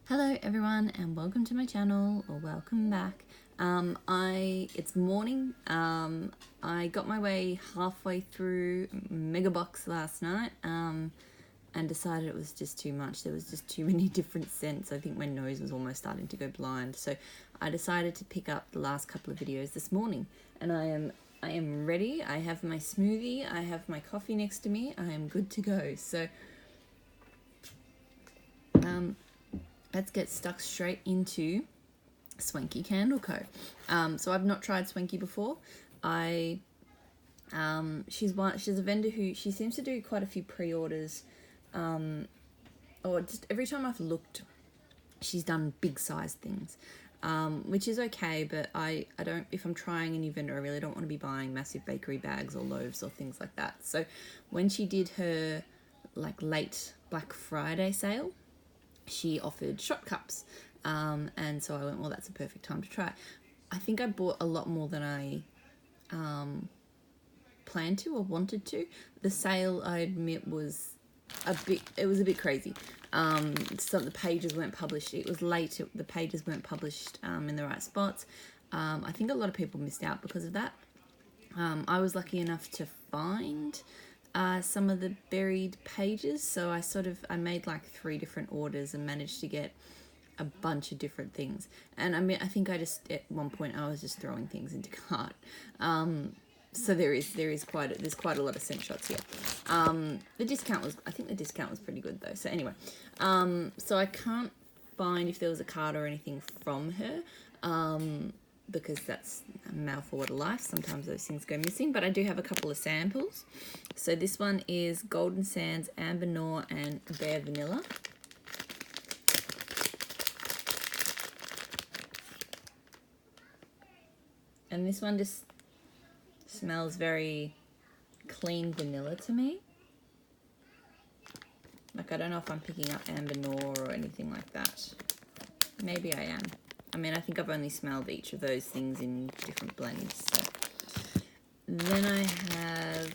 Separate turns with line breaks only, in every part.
Hello everyone and welcome to my channel, or welcome back. It's morning. I got my way halfway through Megabox last night and decided it was just too much. There was just too many different scents. I think my nose was almost starting to go blind. So I decided to pick up the last couple of videos this morning, and I am ready. I have my smoothie, I have my coffee next to me. I am good to go. So let's get stuck straight into Swanky Candle Co. So I've not tried Swanky before. She's a vendor who she seems to do quite a few pre-orders, or just every time I've looked, she's done big size things, which is okay. But I don't, if I'm trying a new vendor, I really don't want to be buying massive bakery bags or loaves or things like that. So when she did her like late Black Friday sale, she offered shot cups, and so I went, well, that's a perfect time to try. I think I bought a lot more than I planned to or wanted to. The sale, I admit, was a bit crazy. So the pages weren't published. It was late. The pages weren't published in the right spots. I think a lot of people missed out because of that. I was lucky enough to find some of the buried pages, so I made like 3 different orders and managed to get a bunch of different things. And I mean, I think at one point I was just throwing things into cart. So there's quite a lot of scent shots here. The discount was pretty good though. So anyway, so I can't find if there was a card or anything from her, because that's mail forward life. Sometimes those things go missing, but I do have a couple of samples. So this one is Golden Sands, Amber Noir, and Bare Vanilla. And this one just smells very clean vanilla to me. Like, I don't know if I'm picking up Amber Noir or anything like that. Maybe I am. I mean, I think I've only smelled each of those things in different blends. So. Then I have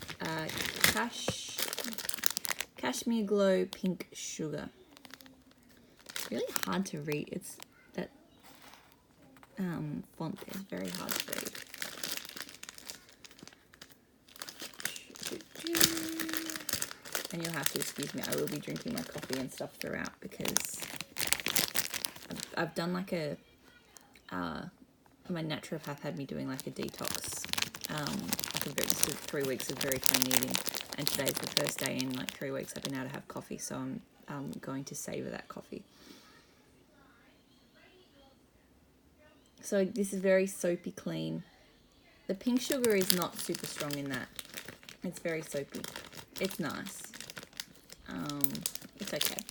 Cashmere Glow Pink Sugar. It's really hard to read. It's that font there is very hard to read. And you'll have to excuse me. I will be drinking my coffee and stuff throughout because I've done like my naturopath had me doing like a detox, just 3 weeks of very clean eating, and today's the first day in like 3 weeks I've been able to have coffee, so I'm going to savor that coffee. So this is very soapy clean. The pink sugar is not super strong in that. It's very soapy. It's nice. It's okay.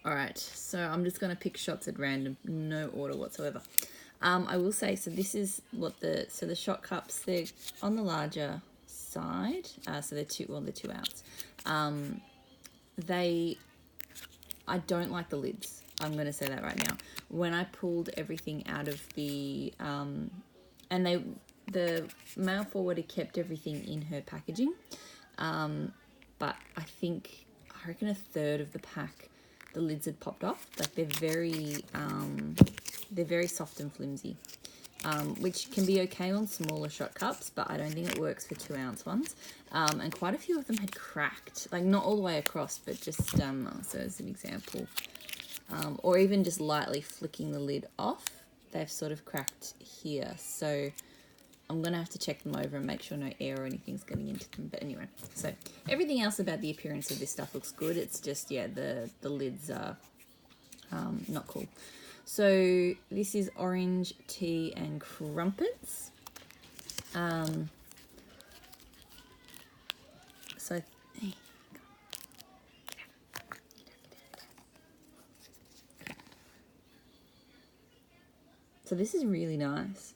Alright, so I'm just going to pick shots at random, no order whatsoever. I will say, so this is what the shot cups, they're on the larger side, so they're 2 ounce. I don't like the lids. I'm going to say that right now. When I pulled everything out of the, and the mail forwarder kept everything in her packaging, but I reckon 1/3 of the pack, the lids had popped off. Like, they're very soft and flimsy, which can be okay on smaller shot cups, but I don't think it works for 2 ounce ones. And quite a few of them had cracked, like not all the way across, but just so as an example, or even just lightly flicking the lid off, they've sort of cracked here. So I'm gonna have to check them over and make sure no air or anything's getting into them. But anyway, so everything else about the appearance of this stuff looks good. It's just, yeah, the lids are not cool. So this is Orange Tea and Crumpets. So this is really nice.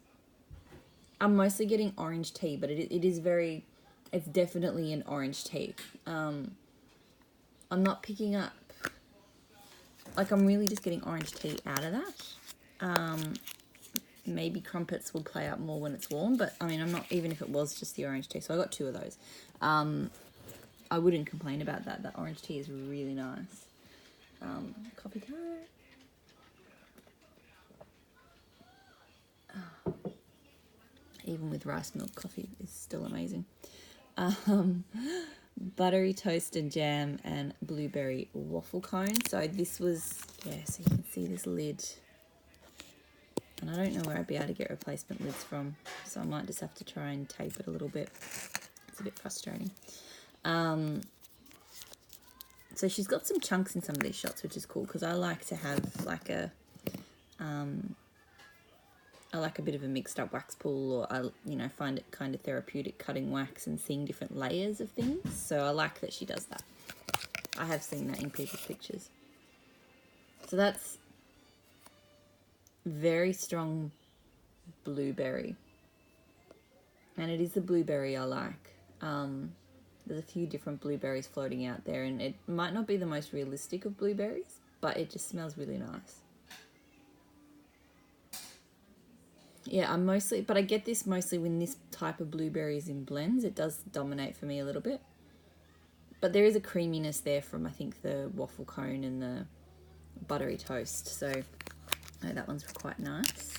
I'm mostly getting orange tea, but it's definitely an orange tea. I'm not picking up, like, I'm really just getting orange tea out of that. Maybe crumpets will play out more when it's warm, but I mean, I'm not, even if it was just the orange tea. So I got 2 of those. I wouldn't complain about that. That orange tea is really nice. Coffee time. Even with rice milk, coffee is still amazing. Buttery toasted jam and blueberry waffle cone. So this was, yeah, so you can see this lid. And I don't know where I'd be able to get replacement lids from, so I might just have to try and tape it a little bit. It's a bit frustrating. So she's got some chunks in some of these shots, which is cool, because I like to have like a, I like a bit of a mixed up wax pool, or I, you know, find it kind of therapeutic cutting wax and seeing different layers of things. So I like that she does that. I have seen that in people's pictures. So that's very strong blueberry. And it is the blueberry I like. There's a few different blueberries floating out there, and it might not be the most realistic of blueberries, but it just smells really nice. Yeah, but I get this mostly when this type of blueberry is in blends. It does dominate for me a little bit. But there is a creaminess there from, I think, the waffle cone and the buttery toast. So that one's quite nice.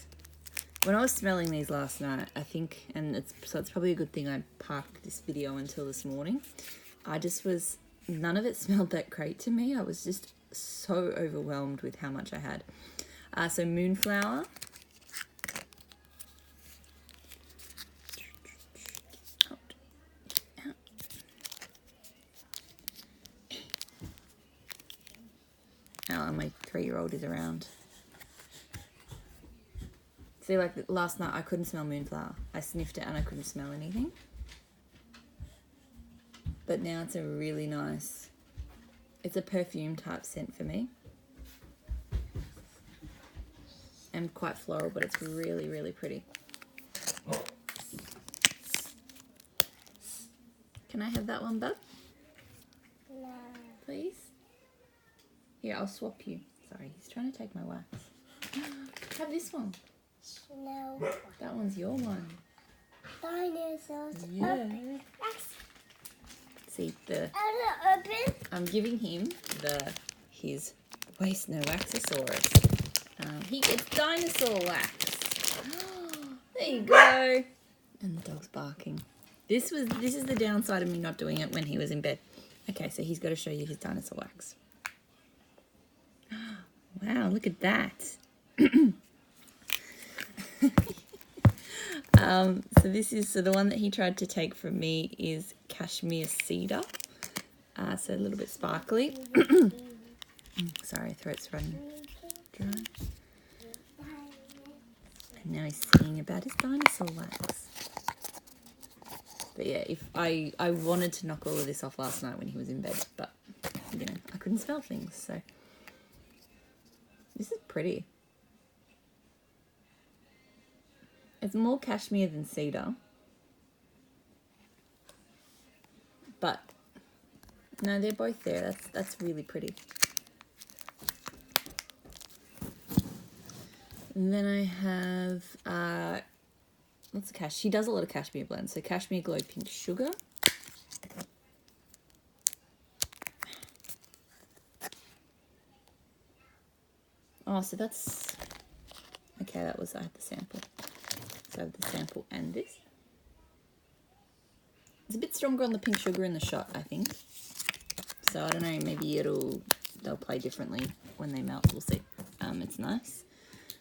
When I was smelling these last night, I think, and it's probably a good thing I parked this video until this morning. None of it smelled that great to me. I was just so overwhelmed with how much I had. So moonflower. Oh, my 3-year-old is around. See, like last night I couldn't smell moonflower. I sniffed it and I couldn't smell anything. But now it's a really nice, it's a perfume type scent for me. And quite floral, but it's really, really pretty. Can I have that one, bub?
No.
Please? Here, I'll swap you. Sorry, he's trying to take my wax. Have this one.
No.
That one's your one.
Dinosaurs.
Yeah.
Open.
See,
Open.
I'm giving him his waste no waxosaurus. He gets dinosaur wax. There you go. And the dog's barking. This is the downside of me not doing it when he was in bed. Okay, so he's got to show you his dinosaur wax. Wow, look at that. So the one that he tried to take from me is cashmere cedar. So a little bit sparkly. Sorry, throat's running dry. And now he's singing about his dinosaur wax. But yeah, if I wanted to knock all of this off last night when he was in bed, but you know, I couldn't smell things, so this is pretty. It's more cashmere than cedar. But no, they're both there. That's really pretty. And then I have lots of she does a lot of cashmere blends. So cashmere glow pink sugar. Oh, so that's okay. I had the sample. So I have the sample and this. It's a bit stronger on the pink sugar in the shot, I think. So I don't know, maybe they'll play differently when they melt. We'll see. It's nice.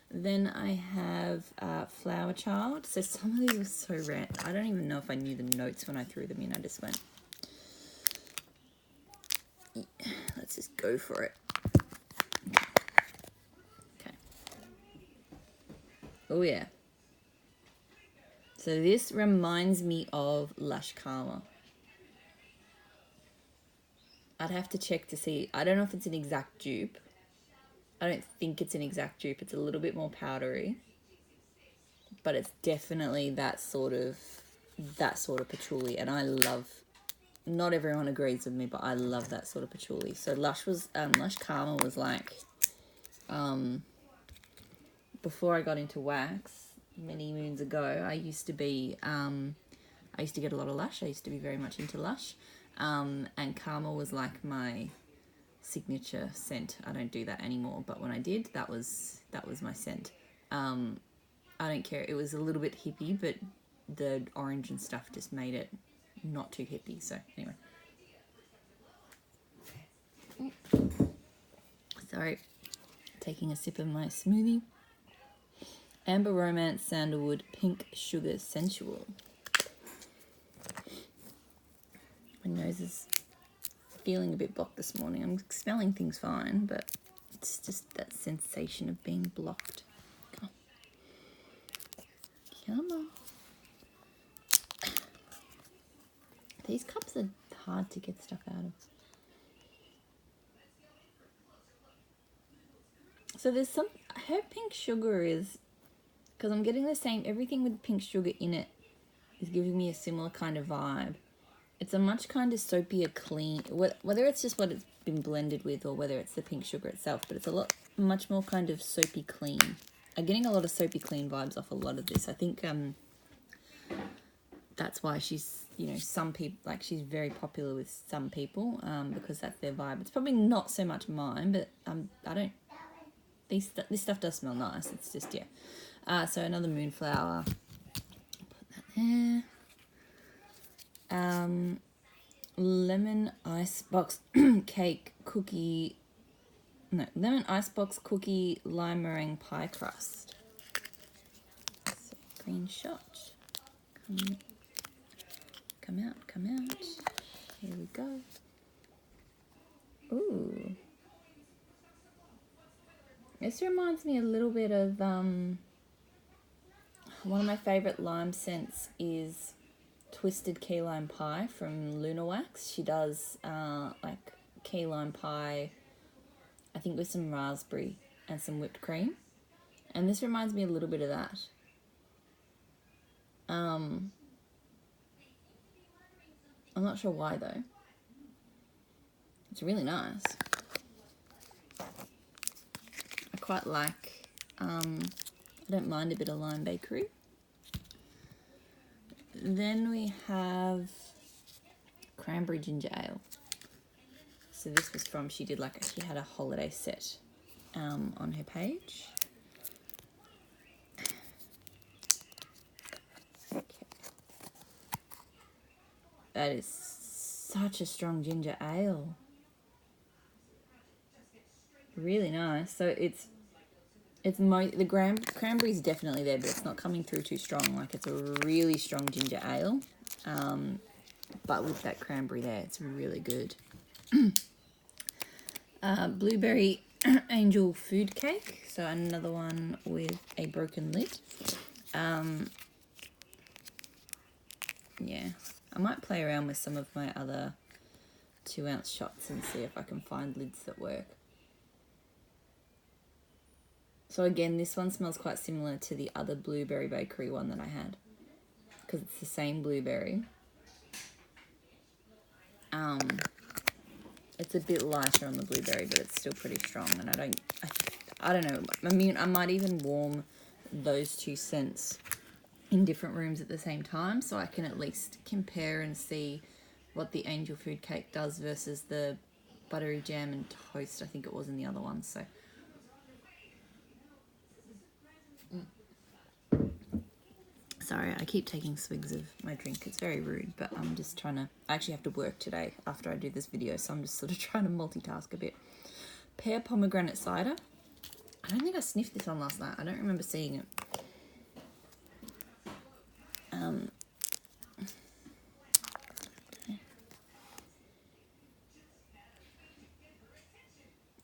Then I have Flower Child. So some of these are so random. I don't even know if I knew the notes when I threw them in. I just went, let's just go for it. Okay. Oh yeah. So this reminds me of Lush Karma. I'd have to check to see. I don't know if it's an exact dupe. I don't think it's an exact dupe. It's a little bit more powdery. But it's definitely that sort of patchouli. And I love, not everyone agrees with me, but I love that sort of patchouli. So Lush Karma was like, before I got into wax, many moons ago, I used to get a lot of Lush. I used to be very much into Lush. And Karma was like my signature scent. I don't do that anymore, but when I did, that was my scent. I don't care. It was a little bit hippie, but the orange and stuff just made it not too hippie. So anyway. Sorry, taking a sip of my smoothie. Amber Romance Sandalwood Pink Sugar Sensual. My nose is feeling a bit blocked this morning. I'm smelling things fine, but it's just that sensation of being blocked. Come on. Come on. These cups are hard to get stuff out of. So there's some, her pink sugar is, because I'm getting the same, everything with pink sugar in it is giving me a similar kind of vibe. It's a much kind of soapier clean, whether it's just what it's been blended with or whether it's the pink sugar itself, but it's a lot, much more kind of soapy clean. I'm getting a lot of soapy clean vibes off a lot of this. I think that's why she's, you know, some people, like she's very popular with some people because that's their vibe. It's probably not so much mine, but I don't, this stuff does smell nice. It's just, yeah. So another Moonflower. Put that there. Lemon Icebox Cake Cookie. No, Lemon Icebox Cookie Lime Meringue Pie Crust. So, green shot. Come out, come out. Here we go. Ooh. This reminds me a little bit of, one of my favourite lime scents is Twisted Key Lime Pie from Luna Wax. She does, like, key lime pie, I think with some raspberry and some whipped cream. And this reminds me a little bit of that. I'm not sure why, though. It's really nice. I quite like, I don't mind a bit of lime bakery. Then we have Cranberry Ginger Ale. So this was from, she had a holiday set on her page. Okay. That is such a strong ginger ale. Really nice. So the cranberry's definitely there, but it's not coming through too strong. Like, it's a really strong ginger ale, but with that cranberry there, it's really good. Blueberry Angel Food Cake. So another one with a broken lid. Yeah, I might play around with some of my other 2-ounce shots and see if I can find lids that work. So again, this one smells quite similar to the other Blueberry Bakery one that I had, because it's the same blueberry. It's a bit lighter on the blueberry, but it's still pretty strong. And I don't know. I mean, I might even warm those two scents in different rooms at the same time, so I can at least compare and see what the Angel Food Cake does versus the Buttery Jam and Toast, I think it was in the other one. So. Sorry, I keep taking swigs of my drink. It's very rude, but I'm just trying to... I actually have to work today after I do this video, so I'm just sort of trying to multitask a bit. Pear Pomegranate Cider. I don't think I sniffed this one last night. I don't remember seeing it.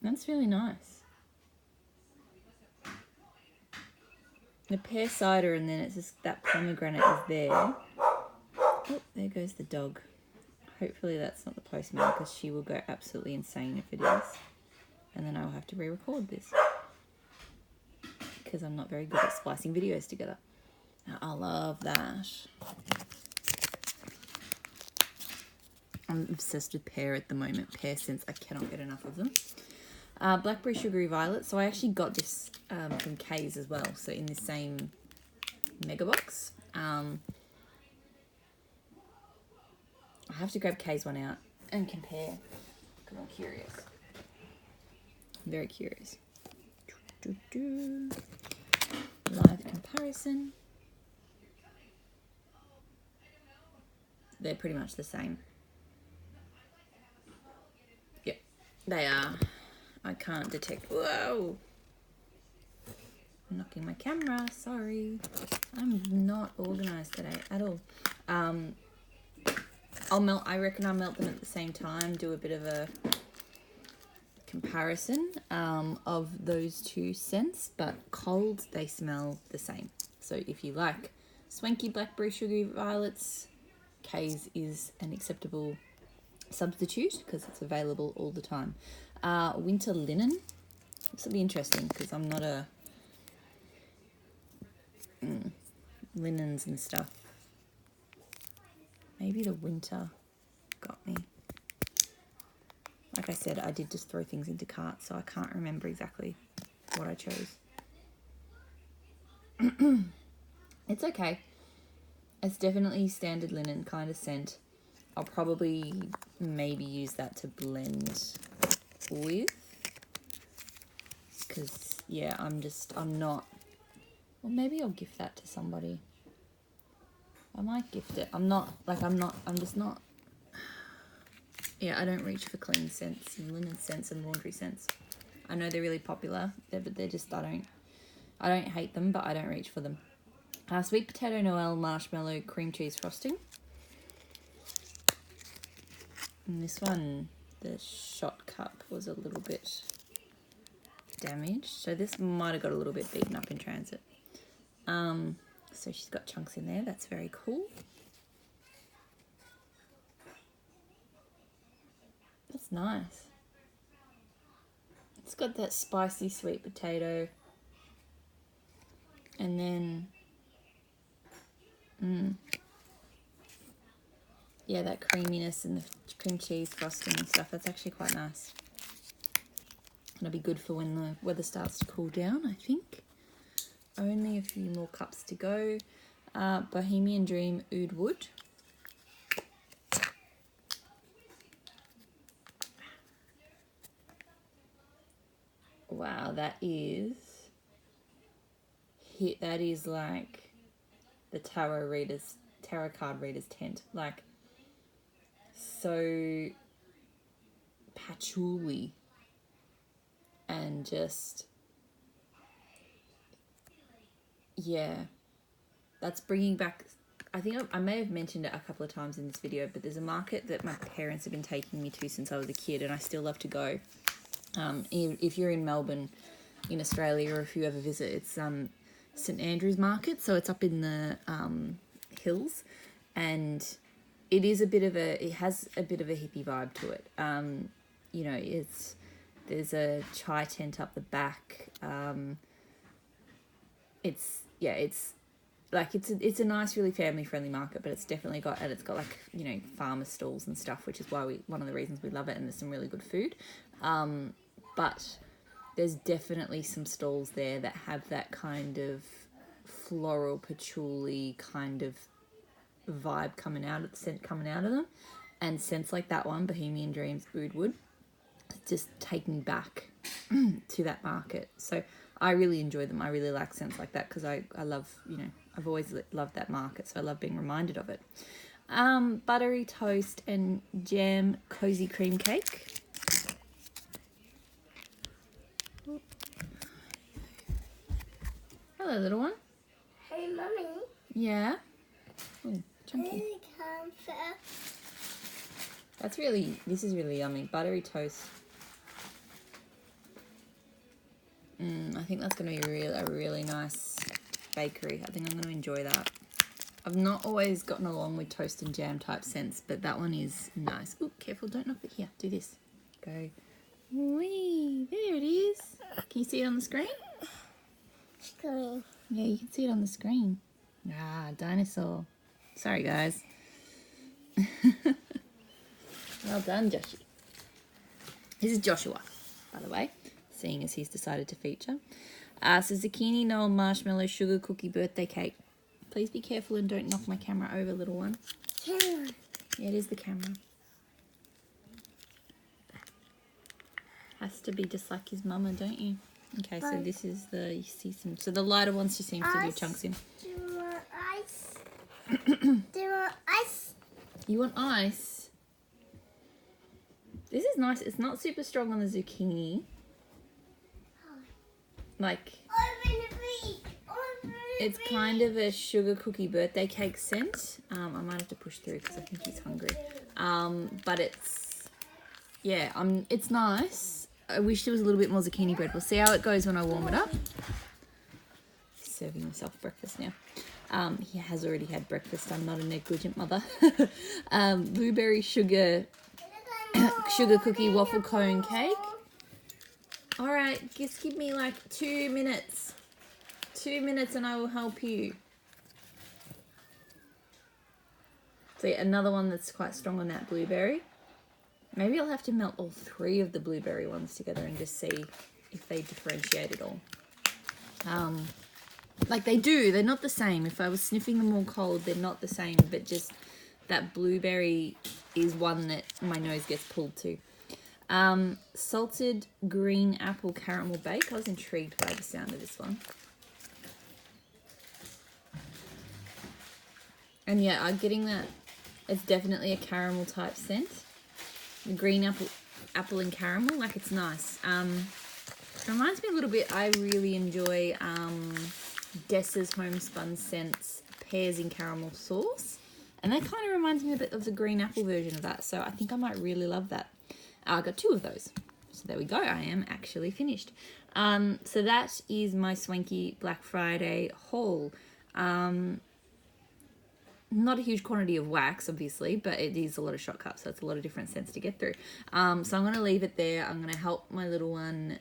That's really nice. The pear cider, and then it's just that pomegranate is there. Oh, there goes the dog. Hopefully that's not the postman, because she will go absolutely insane if it is. And then I'll have to re-record this, because I'm not very good at splicing videos together. I love that. I'm obsessed with pear at the moment. Pear scents, I cannot get enough of them. Blackberry Sugary Violet. So I actually got this from Kay's as well. So in the same Megabox. I have to grab Kay's one out and compare, because I'm curious. very curious. Live comparison. They're pretty much the same. Yep, they are. I can't detect. Whoa! I'm knocking my camera. Sorry. I'm not organised today at all. I reckon I'll melt them at the same time. Do a bit of a comparison of those two scents, but cold they smell the same. So if you like Swanky blackberry sugary violets, K's is an acceptable substitute because it's available all the time. Winter linen. This will be interesting because I'm not a linens and stuff. Maybe the winter got me. Like I said, I did just throw things into cart, so I can't remember exactly what I chose. It's okay. It's definitely standard linen kind of scent. I'll probably maybe use that to blend with. Because, yeah, I'm not... Well, maybe I'll gift that to somebody. I might gift it. I'm just not... Yeah, I don't reach for clean scents and linen scents and laundry scents. I know they're really popular, but they're just, I don't hate them, but I don't reach for them. Sweet potato Noel marshmallow cream cheese frosting. And this one, the shot cup was a little bit damaged. So this might have got a little bit beaten up in transit. So she's got chunks in there. That's very cool. That's nice. It's got that spicy sweet potato. And then, yeah, that creaminess and the cream cheese frosting and stuff. That's actually quite nice. It'll be good for when the weather starts to cool down, I think. Only a few more cups to go. Bohemian Dream Oud Wood. Wow, that is like the tarot card reader's tent. Like, so patchouli and just, yeah, that's bringing back, I think I may have mentioned it a couple of times in this video, but there's a market that my parents have been taking me to since I was a kid, and I still love to go. If you're in Melbourne, in Australia, or if you ever visit, it's St Andrew's Market, so it's up in the hills, and it has a bit of a hippie vibe to it. You know, there's a chai tent up the back. It's a nice, really family friendly market, but it's definitely got like, you know, farmer stalls and stuff, which is why one of the reasons we love it, and there's some really good food. But there's definitely some stalls there that have that kind of floral patchouli kind of vibe coming out of them, and scents like that one, Bohemian Dreams Oud Wood, just take me back to that market. So I really enjoy them. I really like scents like that because I love, you know, I've always loved that market, so I love being reminded of it. Buttery toast and jam cozy cream cake. Hello, little one.
Hey, Mummy.
Yeah. Oh, chunky.
Hey, comfort.
This is really yummy. Buttery toast. I think that's going to be a really nice bakery. I think I'm going to enjoy that. I've not always gotten along with toast and jam type scents, but that one is nice. Ooh, careful, don't knock it. Here, do this. Go. Whee! There it is. Can you see it on the screen?
Screen.
Yeah, you can see it on the screen. Ah, dinosaur. Sorry, guys. Well done, Joshua. This is Joshua, by the way, seeing as he's decided to feature. So zucchini, Noel marshmallow, sugar cookie birthday cake. Please be careful and don't knock my camera over, little one.
Camera.
Yeah, it is the camera. has to be just like his mama, don't you? Okay, so
Right.
this is you see some, so the lighter ones she seems to do chunks in.
Do you want ice? Do you want ice?
You want ice? This is nice. It's not super strong on the zucchini. Like,
Open the fridge. Open the
it's
fridge.
kind of a sugar cookie birthday cake scent. I might have to push through because I think he's hungry. But it's, yeah, it's nice. I wish there was a little bit more zucchini bread. We'll see how it goes when I warm it up. Serving himself breakfast now. He has already had breakfast. I'm not a negligent mother. Blueberry sugar cookie waffle cone cake. All right, just give me like 2 minutes. 2 minutes and I will help you. See, another one that's quite strong on that blueberry. Maybe I'll have to melt all 3 of the blueberry ones together and just see if they differentiate at all. Like they do, they're not the same. If I was sniffing them all cold, they're not the same, but just that blueberry is one that my nose gets pulled to. Salted green apple caramel bake. I was intrigued by the sound of this one. And yeah, I'm getting that. It's definitely a caramel type scent. The green apple and caramel, like it's nice. It reminds me a little bit, I really enjoy Dessa's Homespun Scents pears in caramel sauce. And that kind of reminds me a bit of the green apple version of that. So I think I might really love that. I got 2 of those. So there we go. I am actually finished. So that is my Swanky Black Friday haul. Not a huge quantity of wax, obviously, but it is a lot of shortcuts, so it's a lot of different scents to get through. So I'm going to leave it there. I'm going to help my little one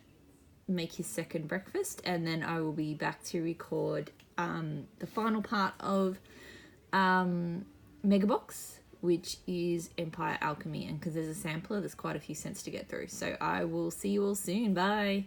make his second breakfast, and then I will be back to record the final part of Megabox, which is Empire Alchemy, and because there's a sampler, there's quite a few scents to get through. So I will see you all soon. Bye.